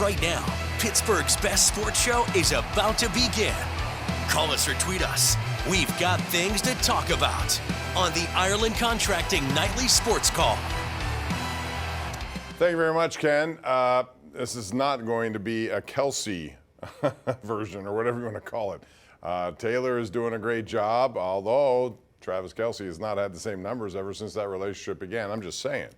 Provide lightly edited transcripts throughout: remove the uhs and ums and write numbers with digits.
right now. Pittsburgh's best sports show is about to begin. Call us or tweet us. We've got things to talk about on the Ireland Contracting Nightly Sports Call. Thank you very much, Ken. This is not going to be a Kelsey version or whatever you want to call it. Taylor is doing a great job, although Travis Kelce has not had the same numbers ever since that relationship began. I'm just saying.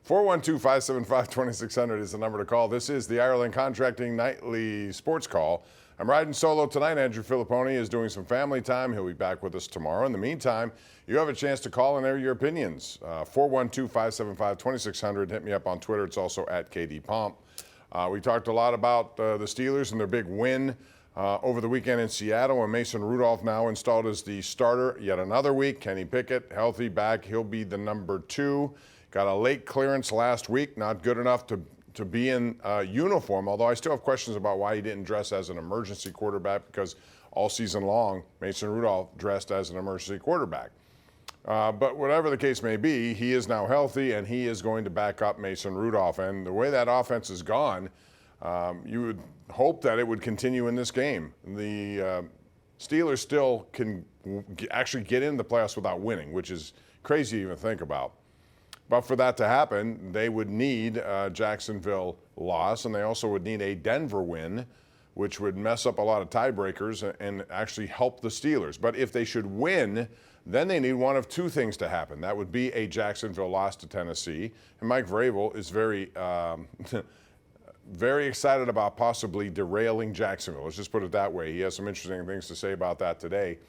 412-575-2600 is the number to call. This is the Ireland Contracting Nightly Sports Call. I'm riding solo tonight. Andrew Filipponi is doing some family time. He'll be back with us tomorrow. In the meantime, you have a chance to call and air your opinions. 412-575-2600. Hit me up on Twitter. It's also at KDPomp. We talked a lot about the Steelers and their big win over the weekend in Seattle, and Mason Rudolph now installed as the starter yet another week. Kenny Pickett, healthy back. He'll be the number 2. Got a late clearance last week, not good enough to be in uniform, although I still have questions about why he didn't dress as an emergency quarterback, because all season long, Mason Rudolph dressed as an emergency quarterback. But whatever the case may be, he is now healthy, and he is going to back up Mason Rudolph. And the way that offense has gone, you would hope that it would continue in this game. The Steelers still can actually get into the playoffs without winning, which is crazy to even think about. But for that to happen, they would need a Jacksonville loss, and they also would need a Denver win, which would mess up a lot of tiebreakers and actually help the Steelers. But if they should win, then they need one of two things to happen. That would be a Jacksonville loss to Tennessee. And Mike Vrabel is very, very excited about possibly derailing Jacksonville. Let's just put it that way. He has some interesting things to say about that today.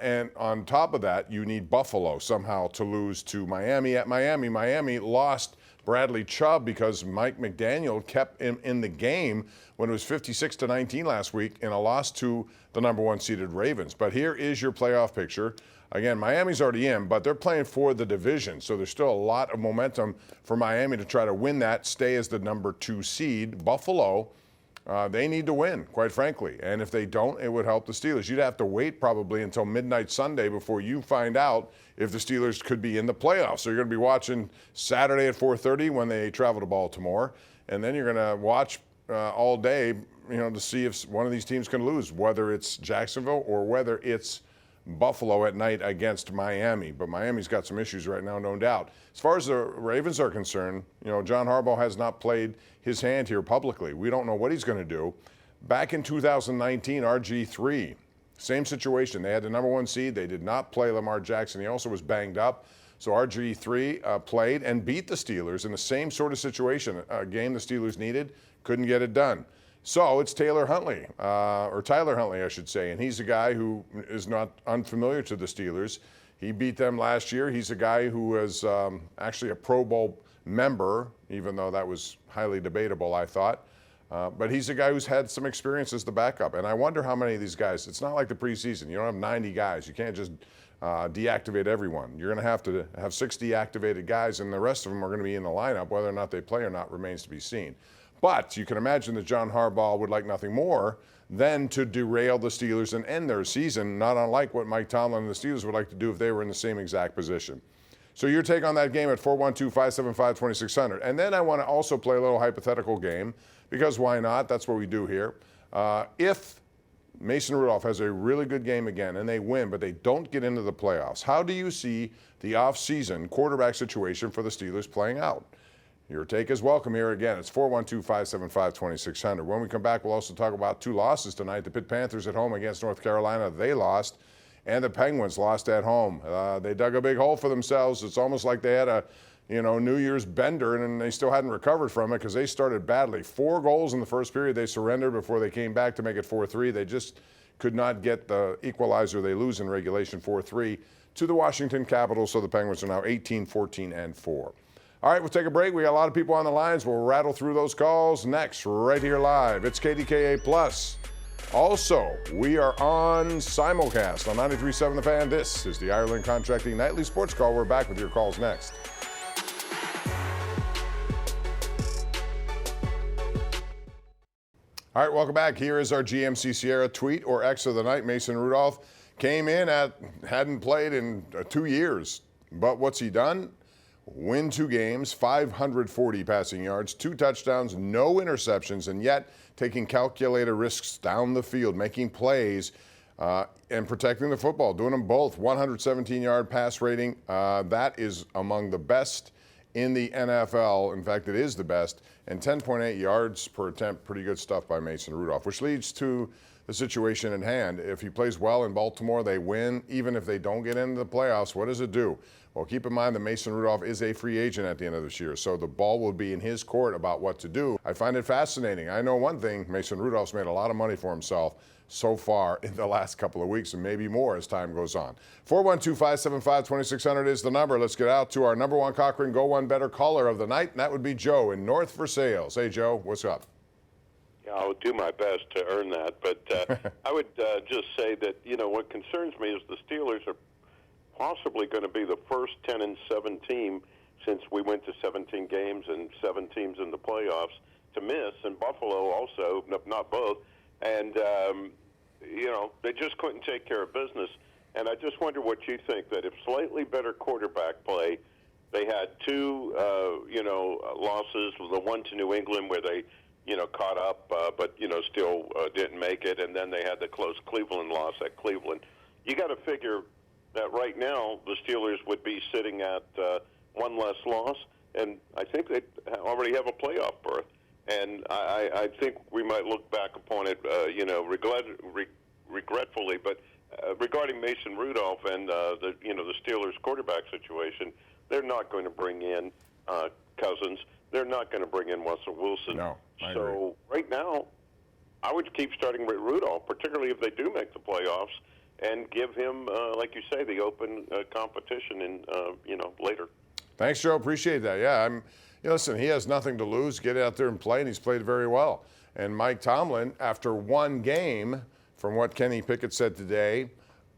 And on top of that, you need Buffalo somehow to lose to Miami. At Miami, Miami lost Bradley Chubb because Mike McDaniel kept him in the game when it was 56-19 last week in a loss to the number 1 seeded Ravens. But here is your playoff picture. Again, Miami's already in, but they're playing for the division, so there's still a lot of momentum for Miami to try to win that, stay as the number 2 seed. Buffalo, they need to win, quite frankly. And if they don't, it would help the Steelers. You'd have to wait probably until midnight Sunday before you find out if the Steelers could be in the playoffs. So you're going to be watching Saturday at 4:30 when they travel to Baltimore. And then you're going to watch all day, to see if one of these teams can lose, whether it's Jacksonville or whether it's Buffalo at night against Miami. But Miami's got some issues right now, no doubt. As far as the Ravens are concerned, John Harbaugh has not played his hand here publicly. We don't know what he's going to do. Back in 2019, RG3, same situation. They had the number 1 seed. They did not play Lamar Jackson. He also was banged up. So RG3 played and beat the Steelers in the same sort of situation, a game the Steelers needed, couldn't get it done. So it's Tyler Huntley, I should say, and he's a guy who is not unfamiliar to the Steelers. He beat them last year. He's a guy who was actually a Pro Bowl member, even though that was highly debatable, I thought. But he's a guy who's had some experience as the backup, and I wonder how many of these guys. It's not like the preseason. You don't have 90 guys. You can't just deactivate everyone. You're going to have 6 deactivated guys, and the rest of them are going to be in the lineup. Whether or not they play or not remains to be seen. But you can imagine that John Harbaugh would like nothing more than to derail the Steelers and end their season, not unlike what Mike Tomlin and the Steelers would like to do if they were in the same exact position. So your take on that game at 412-575-2600. And then I want to also play a little hypothetical game, because why not? That's what we do here. If Mason Rudolph has a really good game again and they win, but they don't get into the playoffs, how do you see the offseason quarterback situation for the Steelers playing out? Your take is welcome here again. It's 412-575-2600. When we come back, we'll also talk about 2 losses tonight. The Pitt Panthers at home against North Carolina, they lost, and the Penguins lost at home. They dug a big hole for themselves. It's almost like they had a New Year's bender, and they still hadn't recovered from it because they started badly. 4 goals in the first period. They surrendered before they came back to make it 4-3. They just could not get the equalizer. They lose in regulation 4-3 to the Washington Capitals, so the Penguins are now 18-14-4. All right, we'll take a break. We got a lot of people on the lines. We'll rattle through those calls next, right here live. It's KDKA+. Also, we are on simulcast on 93.7 The Fan. This is the Ireland Contracting Nightly Sports Call. We're back with your calls next. All right, welcome back. Here is our GMC Sierra Tweet or X of the night. Mason Rudolph came in hadn't played in 2 years. But what's he done? win 2 games, 540 passing yards, 2 touchdowns, no interceptions, and yet taking calculated risks down the field, making plays, and protecting the football, doing them both. 117-yard pass rating. That is among the best in the NFL. In fact, it is the best. And 10.8 yards per attempt. Pretty good stuff by Mason Rudolph, which leads to the situation at hand. If he plays well in Baltimore, they win. Even if they don't get into the playoffs, what does it do? Well, keep in mind that Mason Rudolph is a free agent at the end of this year, so the ball will be in his court about what to do. I find it fascinating. I know one thing, Mason Rudolph's made a lot of money for himself so far in the last couple of weeks, and maybe more as time goes on. 412-575-2600 is the number. Let's get out to our number one Cochran Go One Better caller of the night, and that would be Joe in North Versailles. Hey, Joe, what's up? Yeah, I'll do my best to earn that, but I would just say that, what concerns me is the Steelers are possibly going to be the first 10-7 team since we went to 17 games and 7 teams in the playoffs to miss, and Buffalo also, not both. And, they just couldn't take care of business. And I just wonder what you think, that if slightly better quarterback play, they had 2, losses, the one to New England where they, caught up, but, still didn't make it. And then they had the close Cleveland loss at Cleveland. You got to figure that right now the Steelers would be sitting at 1 less loss, and I think they already have a playoff berth. And I think we might look back upon it, regretfully. But regarding Mason Rudolph and the Steelers quarterback situation, they're not going to bring in Cousins. They're not going to bring in Russell Wilson. No, I agree. So right now, I would keep starting with Rudolph, particularly if they do make the playoffs, and give him, like you say, the open competition in later. Thanks, Joe. Appreciate that. Yeah, listen, he has nothing to lose. Get out there and play, and he's played very well. And Mike Tomlin, after 1 game, from what Kenny Pickett said today,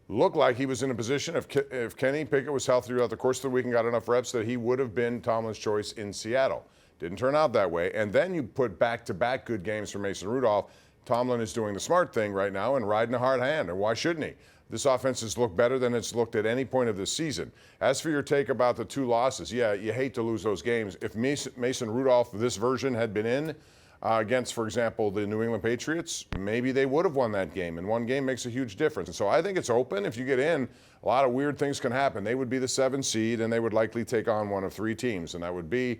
looked like he was in a position, if Kenny Pickett was healthy throughout the course of the week and got enough reps, that he would have been Tomlin's choice in Seattle. Didn't turn out that way. And then you put back-to-back good games for Mason Rudolph. Tomlin is doing the smart thing right now and riding a hard hand, and why shouldn't he? This offense has looked better than it's looked at any point of this season. As for your take about the 2 losses, yeah, you hate to lose those games. If Mason Rudolph, this version, had been in against, for example, the New England Patriots, maybe they would have won that game, and 1 game makes a huge difference. And so I think it's open. If you get in, a lot of weird things can happen. They would be the 7th seed, and they would likely take on one of 3 teams, and that would be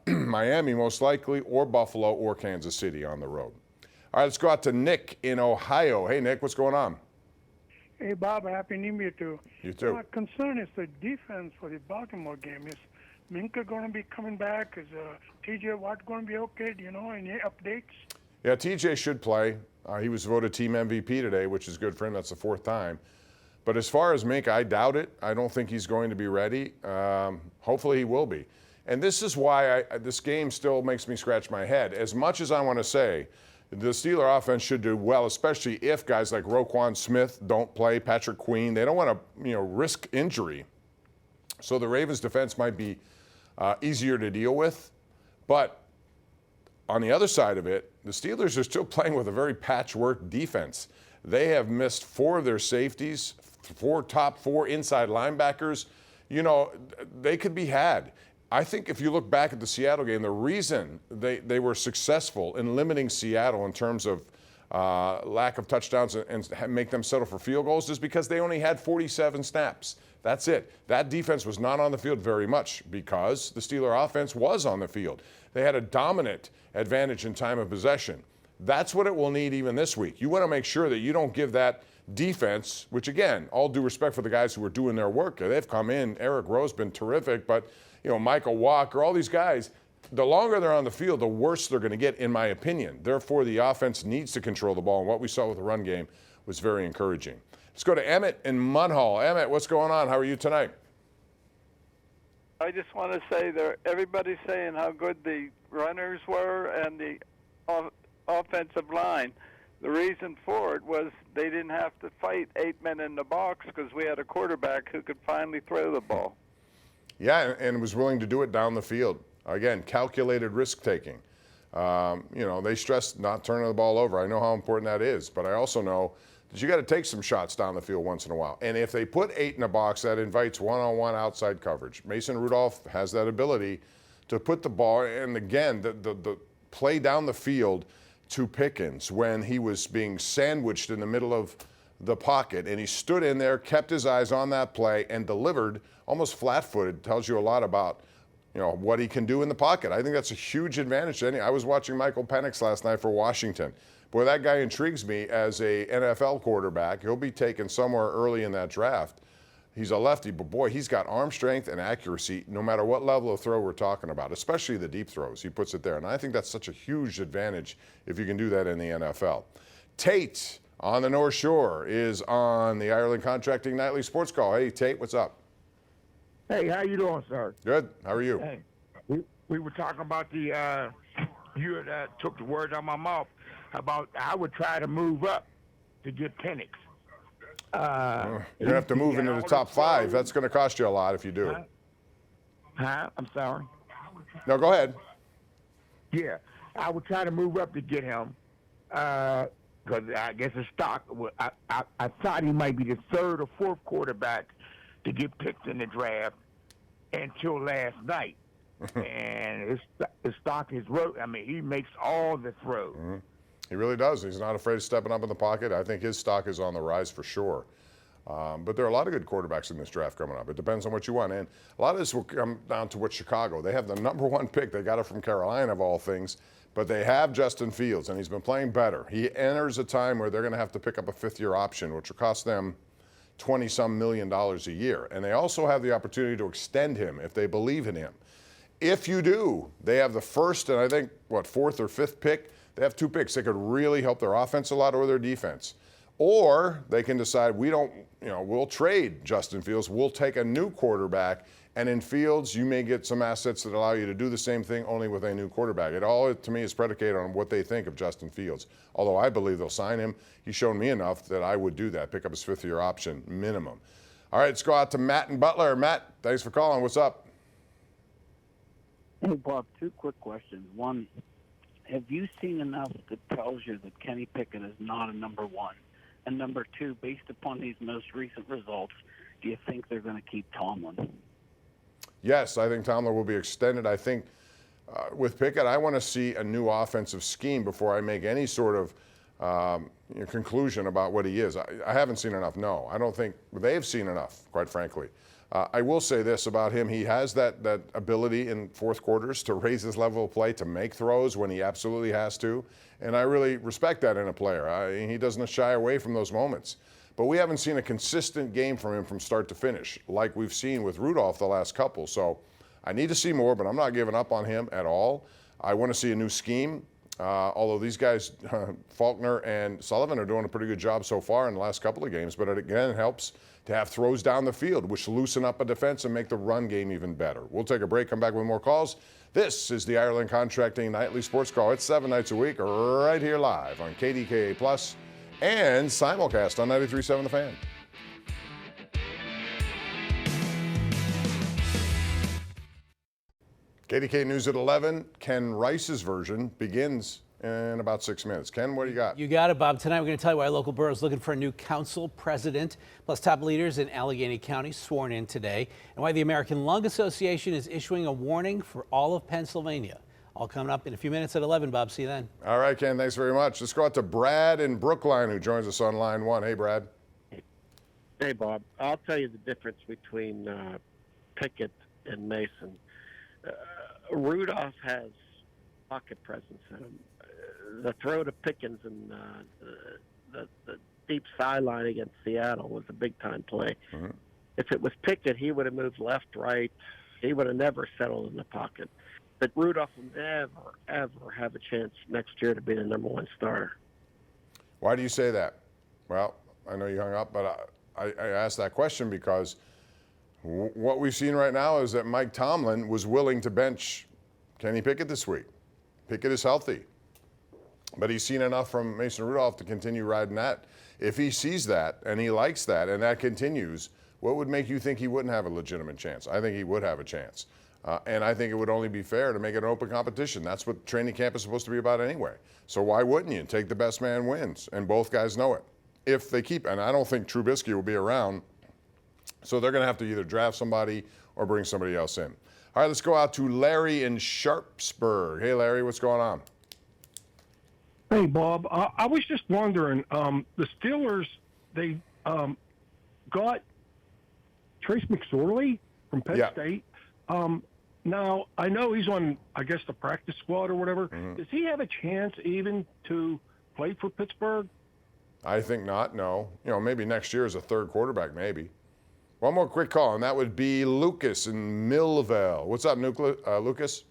Miami most likely, or Buffalo, or Kansas City on the road. All right, let's go out to Nick in Ohio. Hey, Nick, what's going on? Hey, Bob, Happy New Year to you. You too. My concern is the defense for the Baltimore game. Is Minka going to be coming back? Is TJ Watt going to be okay? Do you know any updates? Yeah, TJ should play. He was voted team MVP today, which is good for him. That's the 4th time. But as far as Minka, I doubt it. I don't think he's going to be ready. Hopefully he will be. And this is why this game still makes me scratch my head. As much as I want to say the Steeler offense should do well, especially if guys like Roquan Smith don't play, Patrick Queen. They don't want to, risk injury. So the Ravens' defense might be easier to deal with. But on the other side of it, the Steelers are still playing with a very patchwork defense. They have missed 4 of their safeties, 4 top 4 inside linebackers. They could be had. I think if you look back at the Seattle game, the reason they were successful in limiting Seattle in terms of lack of touchdowns and make them settle for field goals is because they only had 47 snaps. That's it. That defense was not on the field very much because the Steeler offense was on the field. They had a dominant advantage in time of possession. That's what it will need even this week. You want to make sure that you don't give that defense, which again, all due respect for the guys who are doing their work. They've come in. Eric Rowe's been terrific, but Michael Walker, all these guys, the longer they're on the field, the worse they're going to get, in my opinion. Therefore, the offense needs to control the ball, and what we saw with the run game was very encouraging. Let's go to Emmett in Munhall. Emmett, what's going on? How are you tonight? I just want to say that everybody's saying how good the runners were and the offensive line. The reason for it was they didn't have to fight 8 men in the box because we had a quarterback who could finally throw the ball. Yeah, and was willing to do it down the field. Again, calculated risk-taking. They stressed not turning the ball over. I know how important that is, but I also know that you got to take some shots down the field once in a while. And if they put 8 in a box, that invites one-on-one outside coverage. Mason Rudolph has that ability to put the ball, and again, the play down the field to Pickens when he was being sandwiched in the middle of the pocket, and he stood in there, kept his eyes on that play, and delivered almost flat-footed. Tells you a lot about, you know, what he can do in the pocket. I think that's a huge advantage. I was watching Michael Penix last night for Washington. Boy, that guy intrigues me as a NFL quarterback. He'll be taken somewhere early in that draft. He's a lefty, but boy, he's got arm strength and accuracy no matter what level of throw we're talking about, especially the deep throws. He puts it there, and I think that's such a huge advantage if you can do that in the NFL. Tate on the North Shore is on the Ireland Contracting Nightly Sports Call. Hey, Tate, what's up? Hey, how you doing, sir? Good. How are you? Hey, we were talking about the you had took the words out of my mouth about I would try to move up to get Penix. You're going to have to move into the top 5. That's going to cost you a lot if you do. Huh? I'm sorry. No, go ahead. Yeah, I would try to move up to get him because I guess the stock. I thought he might be the 3rd or 4th quarterback to get picked in the draft until last night. And his stock is I mean, he makes all the throws. Mm-hmm. He really does. He's not afraid of stepping up in the pocket. I think his stock is on the rise for sure. But there are a lot of good quarterbacks in this draft coming up. It depends on what you want. And a lot of this will come down to what Chicago. They have the number 1 pick. They got it from Carolina, of all things. But they have Justin Fields, and he's been playing better. He enters a time where they're going to have to pick up a 5th-year option, which will cost them $20-some million a year. And they also have the opportunity to extend him if they believe in him. If you do, they have the 1st and I think, 4th or 5th pick. They have 2 picks. They could really help their offense a lot or their defense. Or they can decide we'll trade Justin Fields. We'll take a new quarterback. And in Fields, you may get some assets that allow you to do the same thing only with a new quarterback. It all, to me, is predicated on what they think of Justin Fields. Although I believe they'll sign him. He's shown me enough that I would do that, pick up his 5th-year option minimum. All right, let's go out to Matt and Butler. Matt, thanks for calling. What's up? Hey, Bob, 2 quick questions. One, have you seen enough that tells you that Kenny Pickett is not a number 1? And number 2, based upon these most recent results, do you think they're going to keep Tomlin? Yes, I think Tomlin will be extended. I think with Pickett, I want to see a new offensive scheme before I make any sort of conclusion about what he is. I haven't seen enough, no. I don't think they've seen enough, quite frankly. I will say this about him. He has that ability in 4th quarters to raise his level of play, to make throws when he absolutely has to. And I really respect that in a player. He doesn't shy away from those moments. But we haven't seen a consistent game from him from start to finish, like we've seen with Rudolph the last couple. So I need to see more, but I'm not giving up on him at all. I want to see a new scheme. Although these guys, Faulkner and Sullivan, are doing a pretty good job so far in the last couple of games. But it again helps to have throws down the field, which loosen up a defense and make the run game even better. We'll take a break, come back with more calls. This is the Ireland Contracting Nightly Sports Call. It's 7 nights a week, right here live on KDKA Plus and simulcast on 93.7 The Fan. KDK News at 11. Ken Rice's version begins in about 6 minutes. Ken, what do you got? You got it, Bob. Tonight we're going to tell you why local borough is looking for a new council president, plus top leaders in Allegheny County sworn in today, and why the American Lung Association is issuing a warning for all of Pennsylvania. All coming up in a few minutes at 11, Bob. See you then. All right, Ken, thanks very much. Let's go out to Brad in Brookline, who joins us on line 1. Hey, Brad. Hey, Bob. I'll tell you the difference between Pickett and Mason. Rudolph has pocket presence in him. The throw to Pickens and the deep sideline against Seattle was a big-time play. Mm-hmm. If it was Pickett, he would have moved left, right. He would have never settled in the pocket. But Rudolph will never, ever have a chance next year to be the number 1 starter. Why do you say that? Well, I know you hung up, but I asked that question because what we've seen right now is that Mike Tomlin was willing to bench Kenny Pickett this week. Pickett is healthy, but he's seen enough from Mason Rudolph to continue riding that. If he sees that and he likes that and that continues, what would make you think he wouldn't have a legitimate chance? I think he would have a chance. And I think it would only be fair to make it an open competition. That's what training camp is supposed to be about anyway. So why wouldn't you? Take the best man wins, and both guys know it. if they keep, and I don't think Trubisky will be around, so they're going to have to either draft somebody or bring somebody else in. All right, let's go out to Larry in Sharpsburg. Hey, Larry, what's going on? Hey, Bob. I was just wondering, the Steelers, they got Trace McSorley from Penn State. Now, I know he's on, I guess, the practice squad or whatever. Does he have a chance even to play for Pittsburgh? I think not, no. Maybe next year as a third quarterback, maybe. One more quick call, and that would be Lucas in Millvale. What's up, Lucas?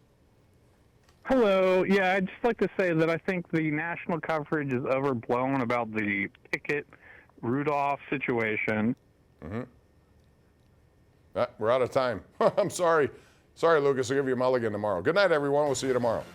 Hello. Yeah, I'd just like to say that I think the national coverage is overblown about the Pickett-Rudolph situation. We're out of time. I'm sorry. Sorry, Lucas. I'll give you a mulligan tomorrow. Good night, everyone. We'll see you tomorrow.